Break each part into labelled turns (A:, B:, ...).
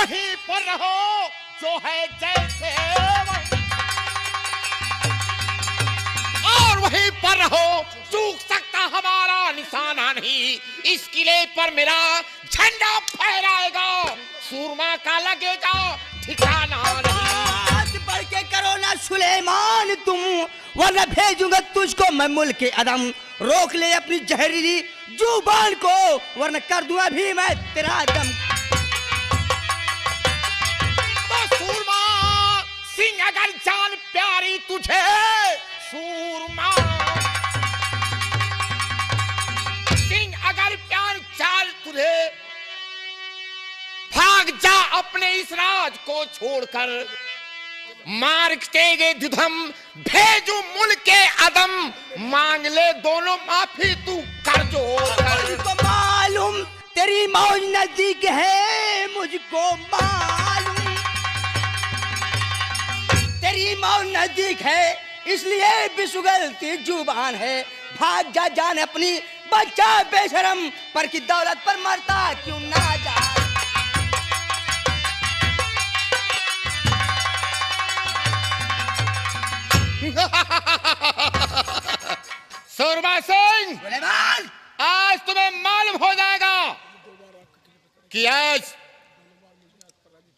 A: वहीं पर रहो जो है जैसे और वहीं पर रहो, चूक सकता हमारा निशाना नहीं, इस किले पर मेरा झंडा फहराएगा, सूरमा का लगेगा ठिकाना नहीं।
B: बढ़ के करो ना सुलेमान तुम, वरना भेजूंगा तुझको मैं मुल्क अदम। रोक ले अपनी जहरीली जुबान को, वरना कर दूंगा भी मैं तेरा दम।
A: तो सूरमा सिंह अगर जान प्यारी तुझे, सूरमा सिंह अगर प्यार चाल तुझे, भाग जा अपने इस राज को छोड़कर, मार तेगे दुधम भेजू मुल्क के अदम, मांग ले दोनों माफी तू कर जो कर।
B: मुझको मालूम तेरी मौज नजदीक है, मुझको मालूम तेरी मौज नजदीक है, इसलिए बिसुगलती जुबान है। भाग जा जान अपनी, बच्चा बेशरम, पर की दौलत पर मरता क्यों ना जा।
A: सूरमा सिंह,
B: सुलेमान,
A: आज तुम्हें मालूम हो जाएगा कि आज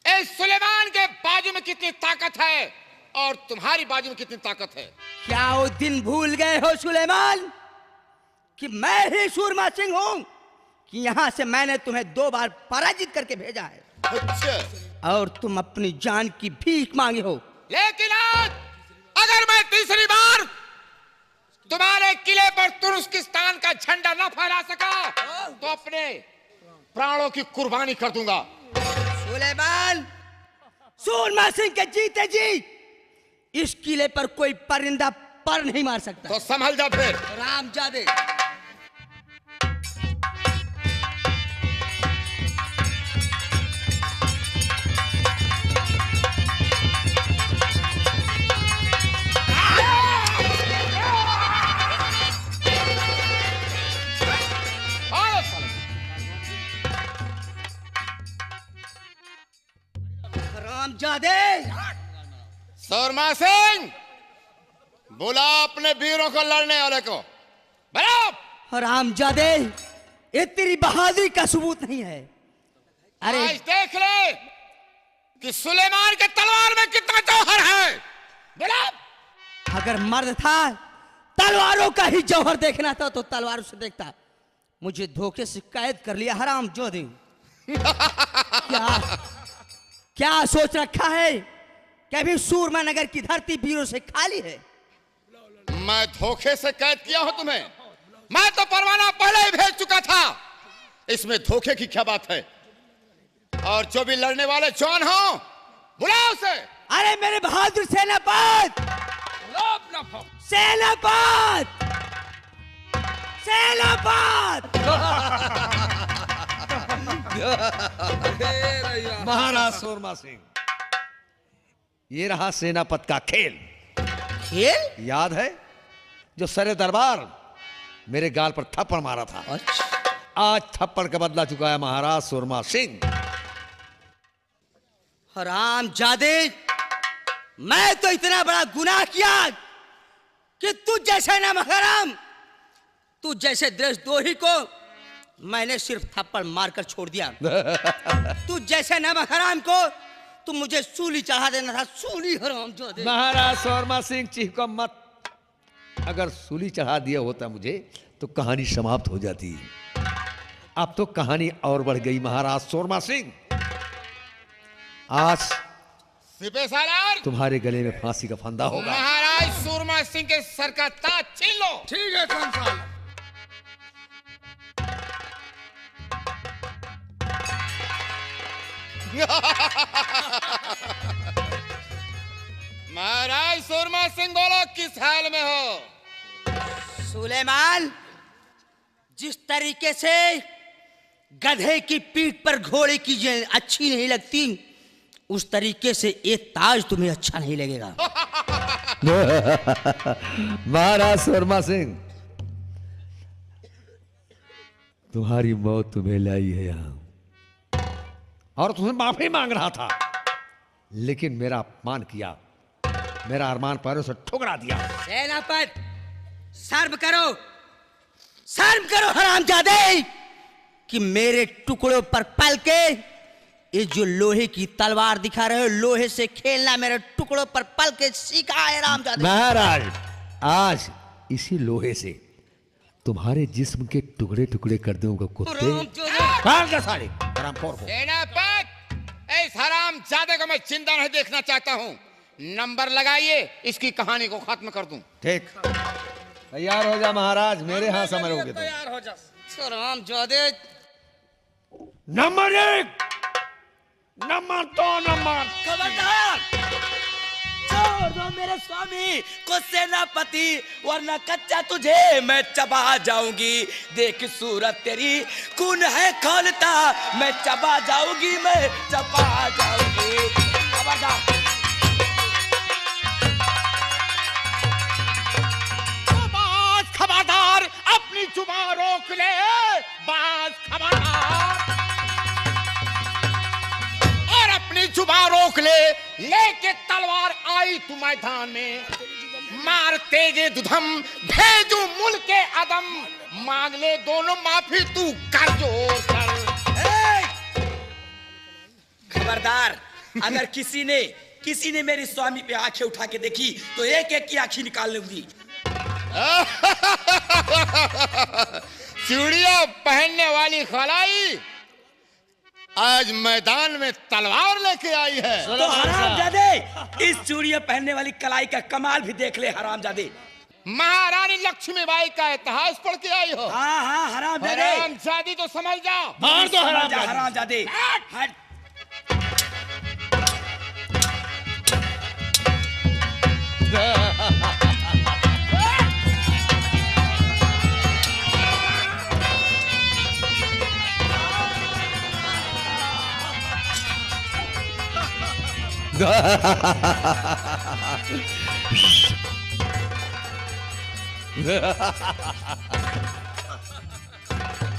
A: इस सुलेमान के बाजू में कितनी ताकत है और तुम्हारी बाजू में कितनी ताकत है।
B: क्या वो दिन भूल गए हो सुलेमान कि मैं ही सूरमा सिंह हूं, कि यहां से मैंने तुम्हें 2 बार पराजित करके भेजा है।
A: अच्छा।
B: और तुम अपनी जान की भीख मांगे हो।
A: लेकिन आज अगर मैं तीसरी बार तुम्हारे किले पर तुर्कस्तान का झंडा न फहरा सका तो अपने प्राणों की कुर्बानी कर दूंगा।
B: सुलेमान, सूरमा सिंह के जीते जी इस किले पर कोई परिंदा पर नहीं मार सकता।
A: तो संभल जा फिर।
B: रामजादे, रामजादे,
A: सूरमा सिंह, बुला अपने वीरों को, लड़ने वाले को बुला।
B: रामजादे, ये तेरी बहादुरी का सबूत नहीं है। अरे
A: आज देख ले कि सुलेमान के तलवार में कितना जौहर है। बुला।
B: अगर मर्द था तलवारों का ही जौहर देखना था तो तलवारों से देखता। मुझे धोखे से कैद कर लिया हरामजादे। क्या सोच रखा है कि अभी सूरमा नगर की धरती वीरों से खाली है?
A: मैं धोखे से कैद किया हूं तुम्हें? मैं तो परवाना पहले ही भेज चुका था, इसमें धोखे की क्या बात है? और जो भी लड़ने वाले जवान हो बुलाओ उसे।
B: अरे मेरे बहादुर सेनापत, सेनापत, सेनापत।
C: महाराज सूरमा सिंह, ये रहा सेनापत का खेल।
B: खेल?
C: याद है जो सरे दरबार मेरे गाल पर थप्पड़ मारा था?
B: अच्छा।
C: आज थप्पड़ का बदला चुका है महाराज सूरमा सिंह।
B: हरामजादे, मैं तो इतना बड़ा गुनाह किया कि तू जैसे ना हराम, तू जैसे देशद्रोही को मैंने सिर्फ थप्पड़ मारकर छोड़ दिया। तू जैसे नमक हराम को तू मुझे सूली चढ़ा देना था। सूली हरामजादे।
C: महाराज सूरमा सिंह चीखो मत। अगर सूली चढ़ा दिया होता मुझे तो कहानी समाप्त हो जाती। अब तो कहानी और बढ़ गई महाराज सूरमा सिंह। आज
A: सिपे सालार,
C: तुम्हारे गले में फांसी का फंदा होगा।
A: महाराज सूरमा सिंह के सर का ताज छीन लो।
D: ठीक है कंसाल।
A: महाराज सूरमा सिंह, बोलो किस हाल में हो?
B: सुलेमान, जिस तरीके से गधे की पीठ पर घोड़े की जेल अच्छी नहीं लगती, उस तरीके से एक ताज तुम्हें अच्छा नहीं लगेगा।
C: महाराज सूरमा सिंह, तुम्हारी मौत तुम्हें लाई है यहाँ। और तुमसे माफी मांग रहा था, लेकिन मेरा अपमान किया, मेरा अरमान पैरों से ठुकरा दिया।
B: सेनापति, शर्म करो हरामजादे, कि मेरे टुकड़ों पर पल के ये जो लोहे की तलवार दिखा रहे हो, लोहे से खेलना मेरे टुकड़ों पर पल के सीखा है हरामजादे।
C: महाराज, आज इसी लोहे से तुम्हारे जिस्म के टुकड़े टुकड़े कर दूंगा कुत्ते।
A: सेनापति, इस हरामजादे को मैं जिंदा नहीं देखना चाहता हूँ। नंबर लगाइए, इसकी कहानी को खत्म कर दूं।
C: ठीक, तैयार हो जा महाराज, मेरे हाथ से मरोगे तो।
B: तैयार हो जा हरामजादे।
C: Number 1, number 2, number.
B: खबरदार, छोड़ दो मेरे स्वामी को सेनापति, वरना कच्चा तुझे मैं चबा जाऊंगी। देख सूरत तेरी खून है खौलता, मैं चबा जाऊंगी, मैं चबा जाऊंगी। खबरदार।
A: खबरदार, अपनी जुबान रोक ले, बाज खबरदार, और अपनी जुबान रोक ले। लेके तलवार आई तू मैदान में, मार तेजे दुधम, भेजू मुल्क के अदम, मांग ले दोनों माफी तू कर जोर कर।
B: खबरदार, अगर किसी ने मेरे स्वामी पे आंखें उठा के देखी तो एक एक की आंखें निकाल लूंगी।
A: चूड़ियां पहनने वाली खलाई आज मैदान में तलवार लेके आई है।
B: तो हरामजादे, इस चूड़ियां पहनने वाली कलाई का कमाल भी देख ले हरामजादे।
A: महारानी लक्ष्मीबाई का इतिहास पढ़ के आई हो।
B: हाँ हरामजादे।
A: हरामजादी तो समझ जा,
B: मार दो हरामजादे। हट।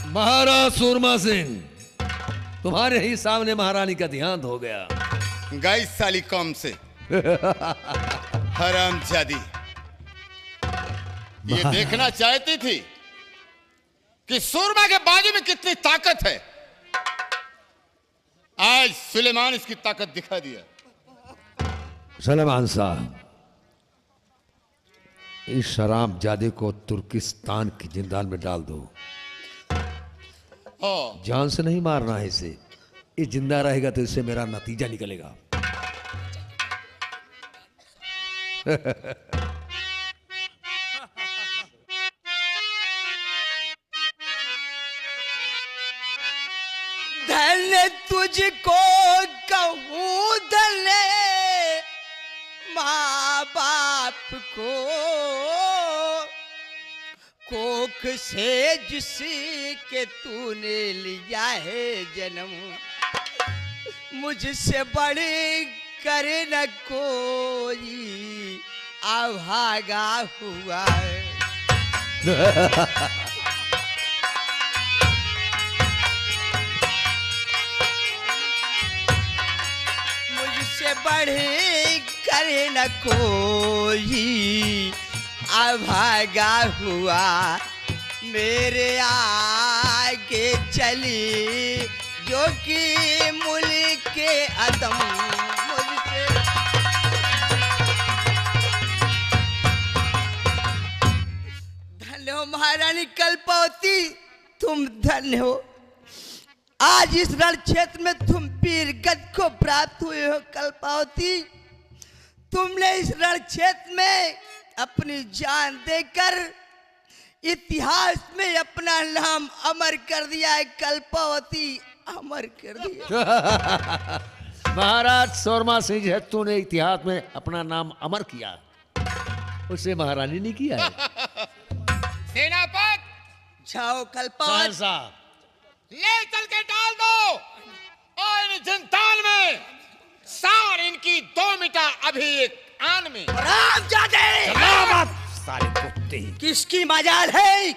C: महाराज सूरमा सिंह, तुम्हारे ही सामने महारानी का देहांत हो गया।
A: गई साली कौम से हरामजादी, ये देखना चाहती थी कि सूरमा के बाजू में कितनी ताकत है। आज सुलेमान इसकी ताकत दिखा दिया।
C: सलेमान साहब, इस हरामजादे को तुर्किस्तान की जिंदाल में डाल दो। जान से नहीं मारना है इसे, ये जिंदा रहेगा तो इससे मेरा नतीजा निकलेगा।
B: धन्य तुझको कहूँ, धन्य माँ बाप को, कोख से जिसके तूने लिया है जन्म, मुझसे बड़े कर न कोई अभागा हुआ है। मुझसे बढ़े करे न कोई अभागा हुआ, मेरे आगे चली जो कि मुल्क के अदम, मुझसे धन्य हो महारानी कल्पवती, तुम धन्य हो। आज इस रण क्षेत्र में तुम वीर गद को प्राप्त हुए हो कल्पावती। तुमने इस रण क्षेत्र में अपनी जान देकर इतिहास में अपना नाम अमर कर दिया है कल्पावती, अमर कर दिया।
C: महाराज सूरमा सिंह है, तूने इतिहास में अपना नाम अमर किया, उसे महारानी ने किया है।
A: सेनापति,
B: जाओ कल्पावती,
A: ले चल के डाल दो और इन जिंदाल में सार इनकी 2 मिटा अभी एक आन में।
C: सारे कुत्ते,
B: किसकी मजाल है,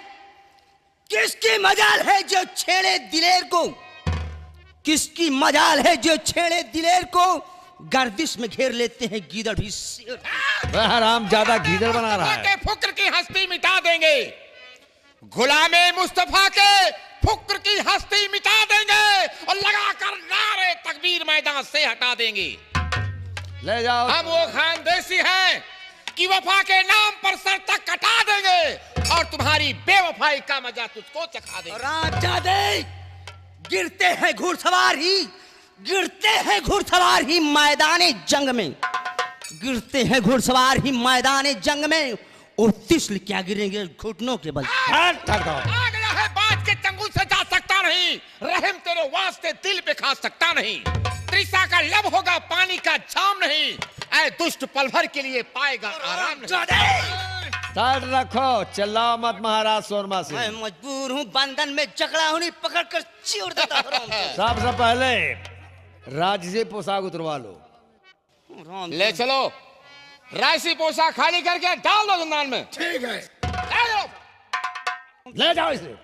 B: किसकी मजाल है जो छेड़े दिलेर को, किसकी मजाल है जो छेड़े दिलेर को गर्दिश में घेर लेते हैं गीदड़ भी शेर।
C: हराम ज्यादा गीदड़ बना रहा है।
A: फुक्र की हस्ती मिटा देंगे, गुलामे मुस्तफा के फुक्र की हस्ती मिटा देंगे और लगाकर नारे तकबीर मैदान से हटा देंगे।
C: ले जाओ।
A: हम वो खानदेसी हैं कि वफा के नाम पर सर तक कटा देंगे और तुम्हारी बेवफाई का मजा तुझको चखा देंगे।
B: राजादे, गिरते हैं घुड़सवार ही, गिरते हैं घुड़सवार ही मैदाने जंग में, गिरते हैं घुड़सवार ही मैदाने जंग में, और तिस्ल क्या गिरेंगे घुटनों के बल।
A: आ गया है बाज के चंगुल से जा सकता नहीं, रहम तेरे वास्ते दिल पे खा सकता नहीं, त्रिशा का लब होगा पानी का जाम नहीं, ऐ दुष्ट पल भर के लिए पाएगा आराम नहीं।
C: साइड रखो, चिल्लाओ मत महाराज शोरमा सिंह।
B: मैं मजबूर हूँ, बंधन में जकड़ा हूँ, नहीं पकड़ कर चीर देता हूँ।
C: सबसे पहले राजसी पोशाक उतरवा लो।
A: ले चलो, राजसी पोशाक खाली करके डाल दो जिंदान में।
D: ठीक है।
C: ले जाओ इसे।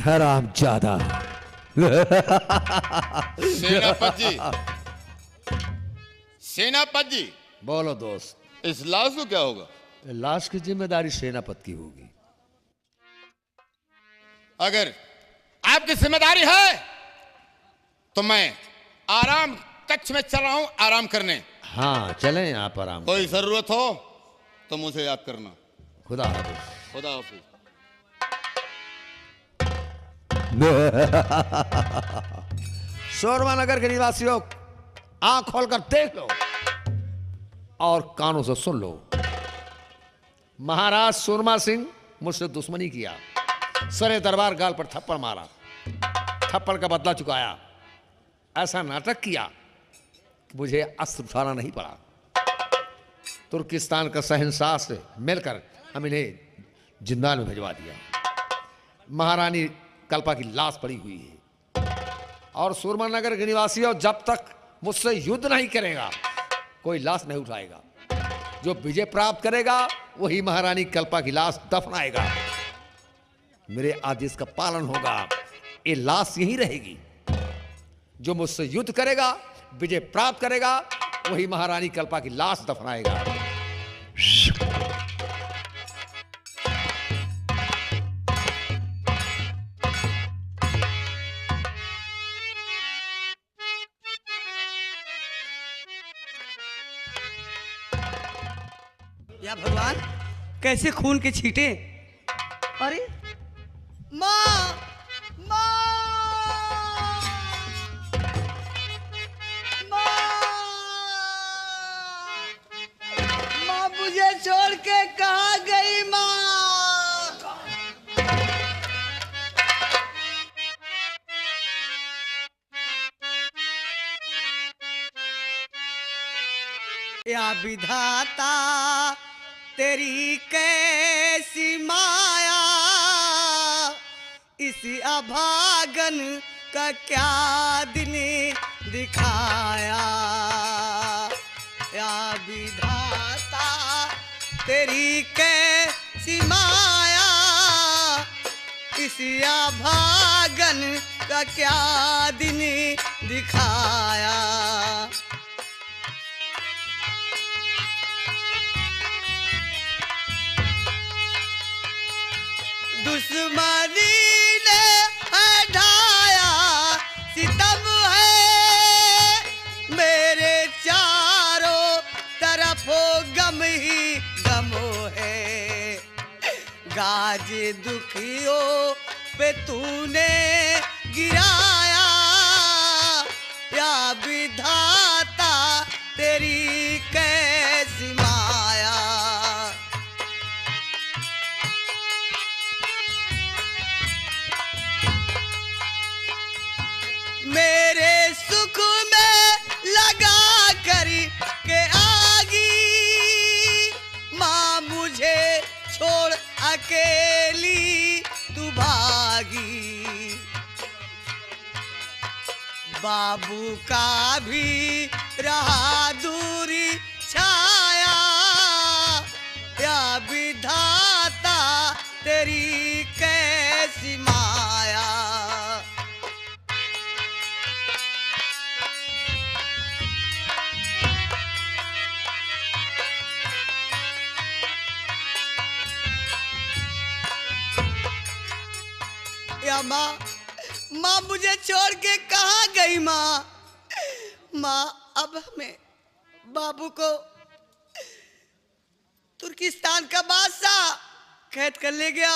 C: हराम ज्यादा।
A: सेनापति जी, सेनापति जी,
C: बोलो दोस्त।
A: इस लाश को क्या होगा?
C: लाश की जिम्मेदारी सेनापति की होगी।
A: अगर आपकी जिम्मेदारी है तो मैं आराम कक्ष में चल रहा हूं आराम करने।
C: हाँ चलें आप आराम।
A: कोई जरूरत हो तो मुझे याद करना।
C: खुदा हाफिज।
A: खुदा हाफिज।
C: शोरमा नगर के निवासियों, आंख खोलकर देख लो और कानों से सुन लो। महाराज शोरमा सिंह मुझसे दुश्मनी किया, सरे दरबार गाल पर थप्पड़ मारा, थप्पड़ का बदला चुकाया, ऐसा नाटक किया कि मुझे अस्त्र उठाना नहीं पड़ा। तुर्किस्तान का शहंशाह से मिलकर हम इन्हें जिंदान में भिजवा दिया। महारानी कल्पा की लाश पड़ी हुई है और सूरमा नगर के निवासियों, जब तक मुझसे युद्ध नहीं करेगा कोई लाश नहीं उठाएगा। जो विजय प्राप्त करेगा वही महारानी कल्पा की लाश दफनाएगा। मेरे आदेश का पालन होगा, ये लाश यहीं रहेगी। जो मुझसे युद्ध करेगा, विजय प्राप्त करेगा, वही महारानी कल्पा की लाश दफनाएगा।
B: या भगवान, कैसे खून के छींटे। अरे माँ, माँ, माँ मुझे छोड़ के कहाँ गई माँ? या विधाता तेरी कैसी माया, इसी अभागन का क्या दिन दिखाया। या विधाता तेरी कैसी माया, इसी अभागन का क्या दिन दिखाया। दुश्मनी ने ढाया सितम है, मेरे चारों तरफ गम ही गम है। गाज दुखियों पे तूने गिराया, या विधाता तेरी कैसी माया। मेरे सुख में लगा कर के आगी, माँ मुझे छोड़ अकेली तू भागी। बाबू का भी रहा दूरी छाया, या विधाता तेरी कैसी माया। माँ, माँ मुझे छोड़ के कहाँ गई माँ? माँ अब हमें बाबू को तुर्किस्तान का बादशाह कैद कर ले गया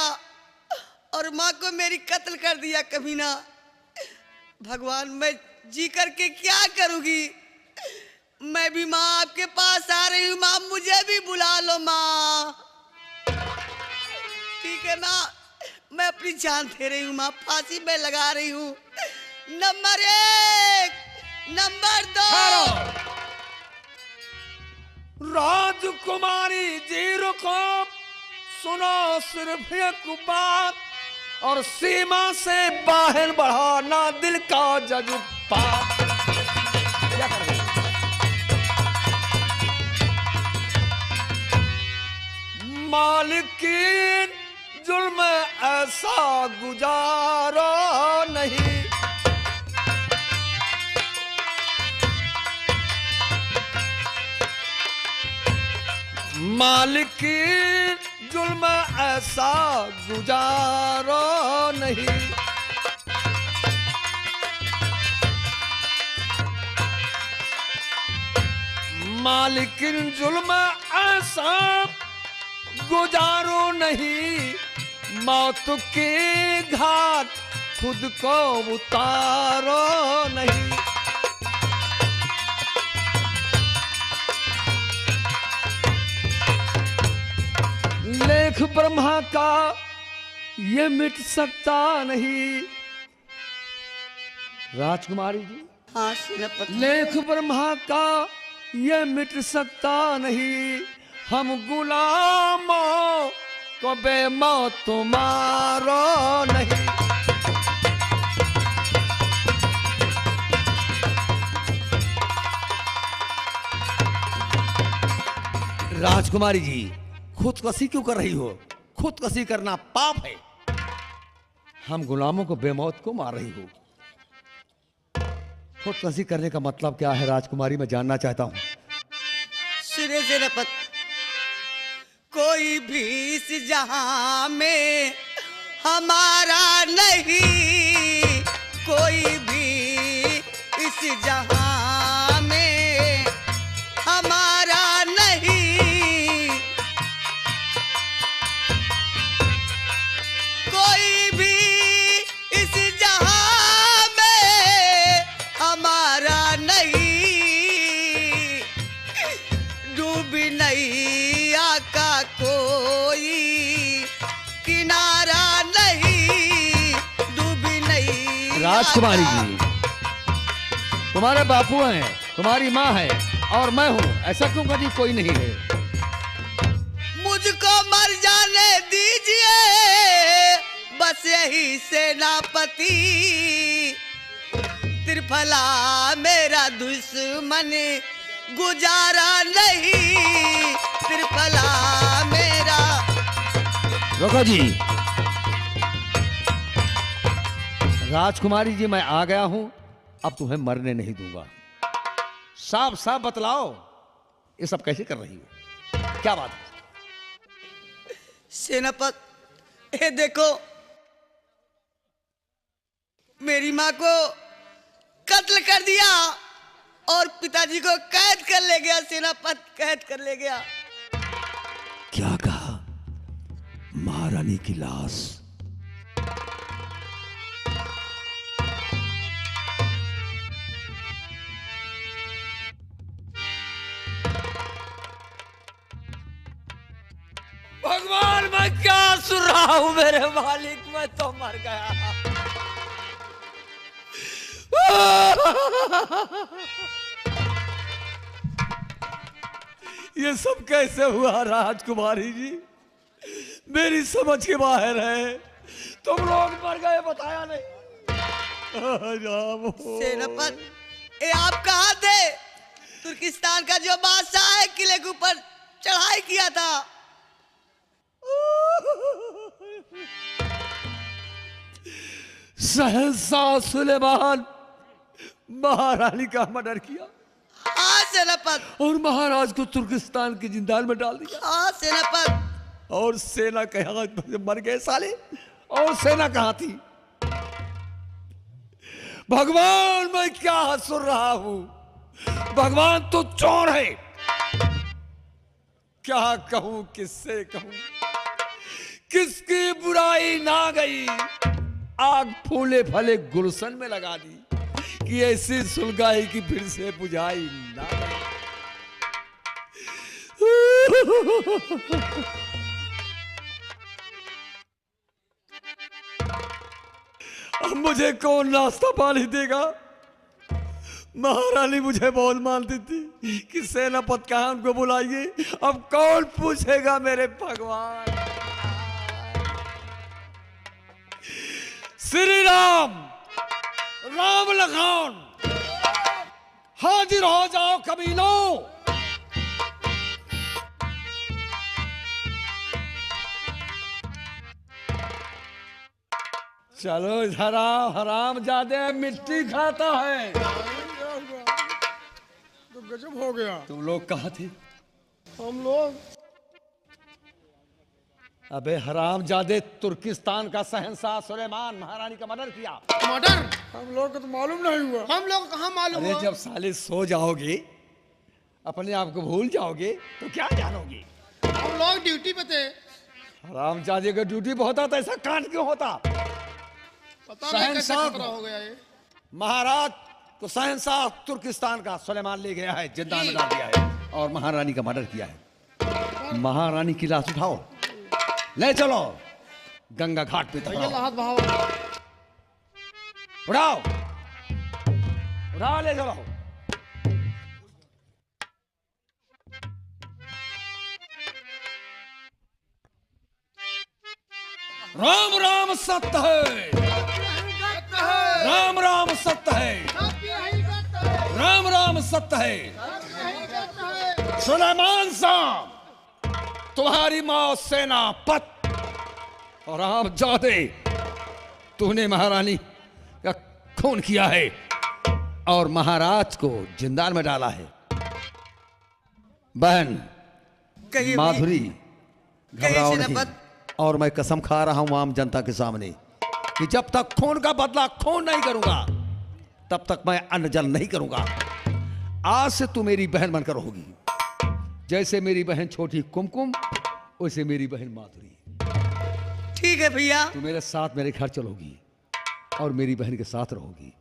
B: और माँ को मेरी कत्ल कर दिया कमीना। भगवान मैं जी करके क्या करूँगी? मैं भी माँ आपके पास आ रही हूँ माँ, मुझे भी बुला लो माँ। ठीक है माँ, मैं अपनी जान दे रही हूँ माँ, फांसी में लगा रही हूँ। Number 1, number 2।
C: राजकुमारी जी रुको, सुनो सिर्फ एक बात, और सीमा से बाहर बढ़ाना दिल का जज्बात। क्या कर रही? मालिकीन जुल्म ऐसा गुजारा नहीं, मालिकीन जुल्म ऐसा गुजारा नहीं। मालिकीन जुल्म ऐसा गुजारो नहीं, मौत के घाट खुद को उतारो नहीं। लेख ब्रह्मा का ये मिट सकता नहीं। राजकुमारी जी,
B: हाँ सेनापति।
C: लेख ब्रह्मा का ये मिट सकता नहीं, हम गुलामों को बेमौत तुम्हारो नहीं। राजकुमारी जी, खुदकशी क्यों कर रही हो? खुदकशी करना पाप है। हम गुलामों को बेमौत को मार रही हो। खुदकशी करने का मतलब क्या है राजकुमारी, मैं जानना चाहता हूं।
B: सुने सेनापति, कोई भी इस जहां में हमारा नहीं, कोई भी इस जहां में हमारा नहीं, कोई भी इस जहां में हमारा नहीं, डूबी नैया का कोई किनारा नहीं, डूबी नैया।
C: राजकुमारी जी, तुम्हारे बापू हैं, तुम्हारी माँ है और मैं हूँ, ऐसा क्यों कभी कोई नहीं है?
B: मुझको मर जाने दीजिए, बस यही सेनापति। त्रिफला मेरा दुश्मन गुजारा नहीं, त्रिफला मेरा।
C: रुको जी। राजकुमारी जी, मैं आ गया हूं, अब तुम्हें मरने नहीं दूंगा। साफ साफ बतलाओ, ये सब कैसे कर रही हो? क्या बात है?
B: सेनापति, ये देखो, मेरी माँ को कत्ल कर दिया और पिताजी को कैद कर ले गया। सेनापति कैद कर ले गया।
C: क्या कहा? महारानी की लाश?
B: भगवान, मैं क्या सुन रहा हूं? मेरे मालिक, मैं तो मर गया।
C: ये सब कैसे हुआ राजकुमारी जी? मेरी समझ के बाहर है। तुम लोग मर गए, बताया नहीं।
B: सेनापति, ये आप कहाँ थे? तुर्किस्तान का जो बादशाह है, किले के ऊपर चढ़ाई किया था।
C: सहसा सुलेमान महारानी का मर्डर किया।
B: हाँ सेनापति।
C: और महाराज को तुर्किस्तान के जिंदान में डाल दिया।
B: हाँ सेनापति।
C: और सेना के हाथ में मर गए साले। और सेना कहाँ थी? भगवान मैं क्या सुन रहा हूं? भगवान तो चोर है। क्या कहूं, किससे कहूं, किसकी बुराई ना गई, आग फूले फले गुलशन में लगा दी कि ऐसी सुलगाई की फिर से बुझाई ना गई। अब मुझे कौन नाश्ता पानी देगा? महारानी मुझे बहुत मानती थी कि सेनापति खान को बुलाइए, अब कौन पूछेगा मेरे भगवान? श्री राम, राम लखन, हाजिर हो जाओ कमीनों। चलो इधर आओ, हराम जादे मिट्टी खाता है।
D: तो गजब हो गया।
C: तुम लोग कहाँ थे?
D: हम लोग
C: अबे हराम जादे, तुर्किस्तान का शहंशाह सुलेमान महारानी का मर्डर किया।
D: मर्डर? हम लोग को तो मालूम नहीं हुआ। हम लोग कहाँ मालूम
C: अरे
D: हुआ?
C: जब साले सो जाओगे, अपने आप को भूल जाओगे तो क्या जानोगे?
D: हम लोग ड्यूटी पे थे।
C: हराम जादे का ड्यूटी पे होता तो ऐसा कांड क्यों होता?
D: पता नहीं कैसे
C: शहंशाह
D: खतरा हो गया ये।
C: महाराज को शहंशाह तुर्किस्तान का सुलेमान ले गया है, जिंदा में डाल दिया है और महारानी का मर्डर किया है। महारानी की लाश उठाओ, ले चलो गंगा घाट पे
D: भैया
C: दफनाओ।
D: हाथ बहाओ।
C: उठाओ उठाओ, ले चलो। राम राम सत्य है, राम राम सत्य है, राम राम सत्य है। सुलेमान साहब, तुम्हारी मौत सेनापति और राम जादे, तूने महारानी का खून किया है और महाराज को जिंदाल में डाला है। बहन
B: कहिए
C: माधुरी, घबराओ नहीं,
B: सेनापति।
C: और मैं कसम खा रहा हूं आम जनता के सामने कि जब तक खून का बदला खून नहीं करूंगा तब तक मैं अन्न जल नहीं करूंगा। आज से तू मेरी बहन बनकर होगी। जैसे मेरी बहन छोटी कुमकुम, वैसे मेरी बहन माधुरी।
B: ठीक है भैया।
C: तू मेरे साथ मेरे घर चलोगी और मेरी बहन के साथ रहोगी।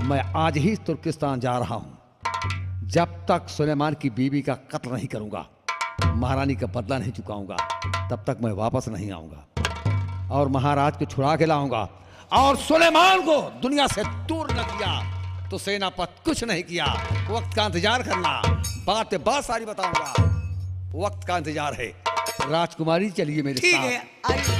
C: मैं आज ही तुर्किस्तान जा रहा हूं। जब तक सुलेमान की बीवी का कत्ल नहीं करूंगा, महारानी का बदला नहीं चुकाऊंगा, तब तक मैं वापस नहीं आऊंगा और महाराज को छुड़ा के लाऊंगा। और सुलेमान को दुनिया से दूर न किया तो सेनापति कुछ नहीं किया। वक्त का इंतजार करना, बातें बहुत सारी बताऊंगा। वक्त का इंतजार है। राजकुमारी चलिए मेरे
B: ठीक
C: साथ।
B: है, आइए।